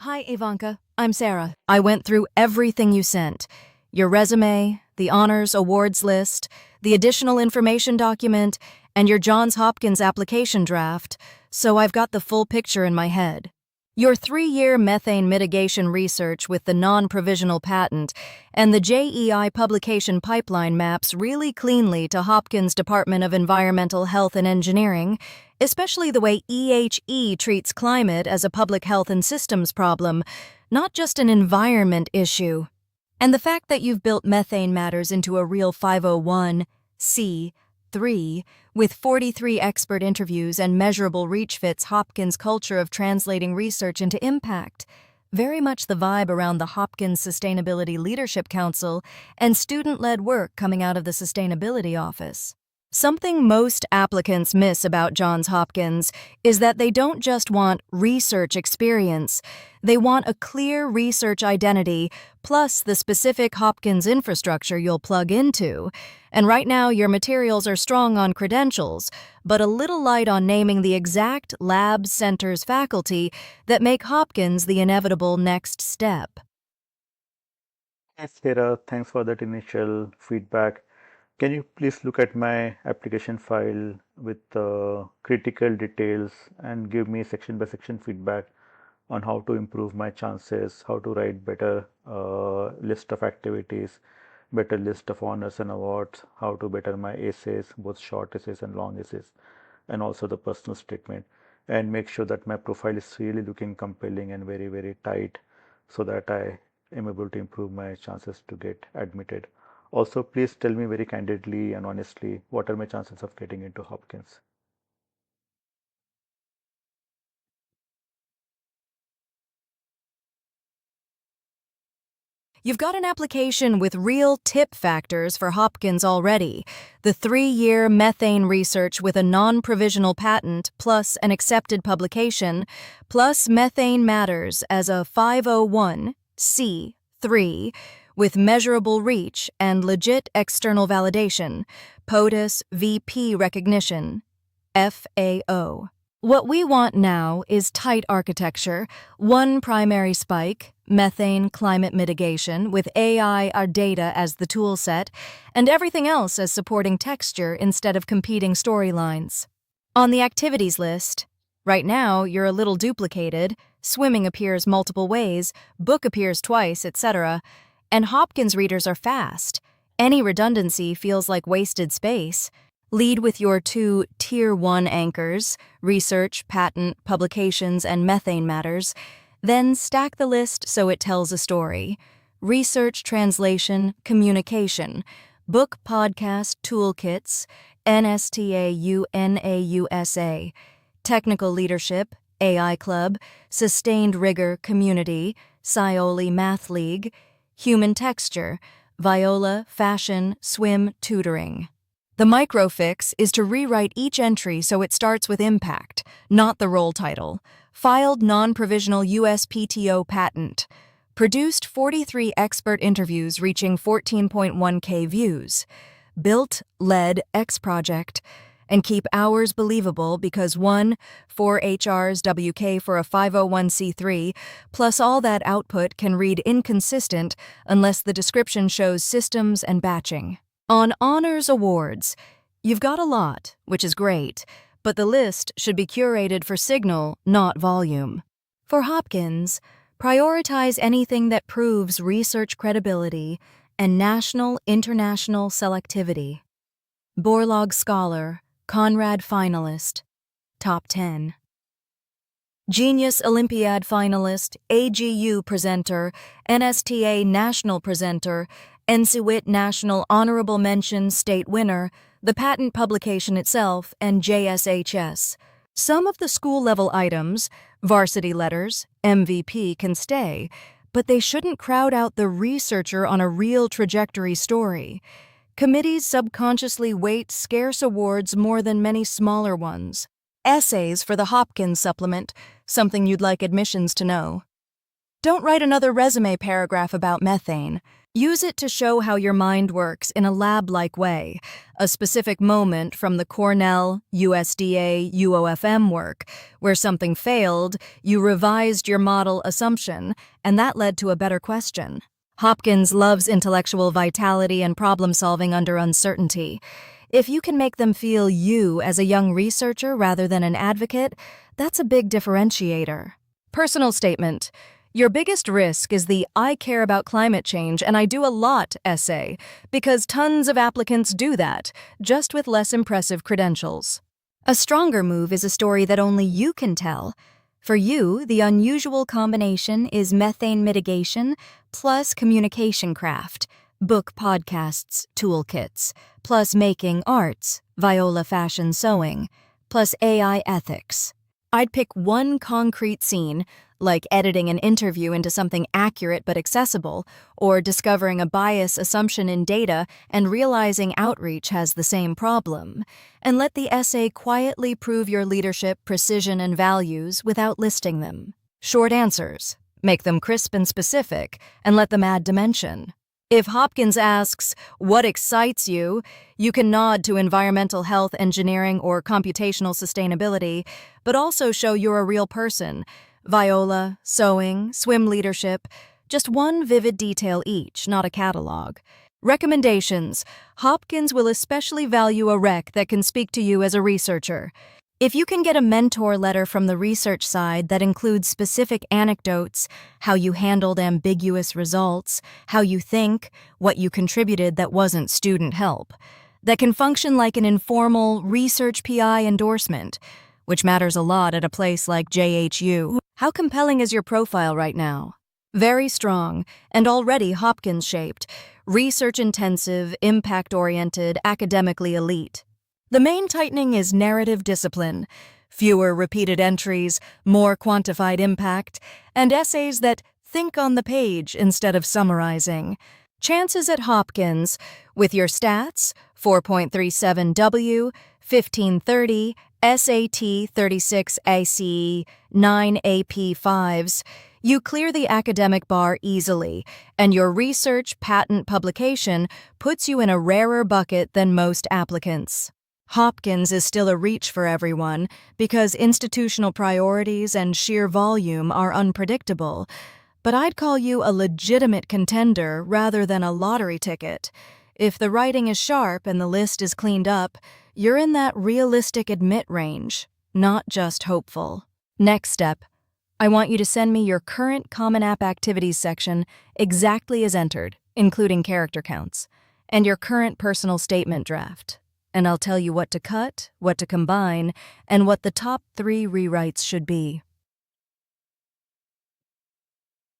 Hi, Ivanka. I'm Sarah. I went through everything you sent. Your resume, the honors awards list, the additional information document, and your Johns Hopkins application draft, so I've got the full picture in my head. Your 3-year methane mitigation research with the non-provisional patent and the JEI publication pipeline maps really cleanly to Hopkins Department of Environmental Health and Engineering, especially the way EHE treats climate as a public health and systems problem, not just an environment issue. And the fact that you've built methane matters into a real 501(c)(3) with 43 expert interviews and measurable reach fits Hopkins' culture of translating research into impact. Very much the vibe around the Hopkins Sustainability Leadership Council and student-led work coming out of the Sustainability Office. Something most applicants miss about Johns Hopkins is that they don't just want research experience, they want a clear research identity plus the specific Hopkins infrastructure you'll plug into. And right now your materials are strong on credentials, but a little light on naming the exact labs, centers, faculty that make Hopkins the inevitable next step. Hey Sarah, thanks for that initial feedback. Can you please look at my application file with critical details and give me section by section feedback on how to improve my chances, how to write better list of activities, better list of honors and awards, how to better my essays, both short essays and long essays, and also the personal statement, and make sure that my profile is really looking compelling and very, very tight so that I am able to improve my chances to get admitted. Also, please tell me very candidly and honestly, what are my chances of getting into Hopkins? You've got an application with real tip factors for Hopkins already. The 3-year methane research with a non-provisional patent plus an accepted publication, plus methane matters as a 501(c)(3) with measurable reach and legit external validation, POTUS VP recognition, FAO. What we want now is tight architecture, one primary spike, methane climate mitigation, with AI or data as the tool set, and everything else as supporting texture instead of competing storylines. On the activities list, right now you're a little duplicated, swimming appears multiple ways, book appears twice, etc., and Hopkins readers are fast. Any redundancy feels like wasted space. Lead with your 2 Tier 1 anchors, research, patent, publications, and methane matters. Then stack the list so it tells a story. Research, translation, communication, book, podcast, toolkits, NSTAUNAUSA, technical leadership, AI Club, sustained rigor, community, Scioli Math League, human texture, Viola, fashion, swim, tutoring. The microfix is to rewrite each entry so it starts with impact, not the role title. Filed non-provisional USPTO patent. Produced 43 expert interviews reaching 14.1K views. Built, led, X project. And keep hours believable because 4 HRs WK for a 501(c)(3, plus all that output can read inconsistent unless the description shows systems and batching. On honors awards, you've got a lot, which is great, but the list should be curated for signal, not volume. For Hopkins, prioritize anything that proves research credibility and national-international selectivity. Borlaug Scholar, Conrad Finalist, Top 10. Genius Olympiad Finalist, AGU Presenter, NSTA National Presenter, NCWIT National Honorable Mention State Winner, the patent publication itself, and JSHS. Some of the school-level items, varsity letters, MVP, can stay, but they shouldn't crowd out the researcher on a real trajectory story. Committees subconsciously weight scarce awards more than many smaller ones. Essays for the Hopkins supplement, something you'd like admissions to know. Don't write another resume paragraph about methane. Use it to show how your mind works in a lab-like way, a specific moment from the Cornell, USDA, UOFM work, where something failed, you revised your model assumption, and that led to a better question. Hopkins loves intellectual vitality and problem-solving under uncertainty. If you can make them feel you as a young researcher rather than an advocate, that's a big differentiator. Personal statement. Your biggest risk is the "I care about climate change and I do a lot" essay, because tons of applicants do that, just with less impressive credentials. A stronger move is a story that only you can tell. For you, the unusual combination is methane mitigation plus communication craft, book podcasts, toolkits, plus making arts, viola fashion sewing, plus AI ethics. I'd pick one concrete scene, like editing an interview into something accurate but accessible, or discovering a bias assumption in data and realizing outreach has the same problem, and let the essay quietly prove your leadership, precision, and values without listing them. Short answers. Make them crisp and specific, and let them add dimension. If Hopkins asks, "What excites you?" you can nod to environmental health, engineering, or computational sustainability, but also show you're a real person. Viola, sewing, swim leadership, just one vivid detail each, not a catalog. Recommendations. Hopkins will especially value a rec that can speak to you as a researcher. If you can get a mentor letter from the research side that includes specific anecdotes, how you handled ambiguous results, how you think, what you contributed that wasn't student help, that can function like an informal research PI endorsement, which matters a lot at a place like JHU. How compelling is your profile right now? Very strong, and already Hopkins-shaped, research-intensive, impact-oriented, academically elite. The main tightening is narrative discipline, fewer repeated entries, more quantified impact, and essays that think on the page instead of summarizing. Chances at Hopkins, with your stats, 4.37 W, 1530, SAT 36 ACE, 9 AP 5s, you clear the academic bar easily, and your research patent publication puts you in a rarer bucket than most applicants. Hopkins is still a reach for everyone because institutional priorities and sheer volume are unpredictable, but I'd call you a legitimate contender rather than a lottery ticket. If the writing is sharp and the list is cleaned up, you're in that realistic admit range, not just hopeful. Next step. I want you to send me your current Common App activities section exactly as entered, including character counts, and your current personal statement draft. And I'll tell you what to cut, what to combine, and what the top 3 rewrites should be.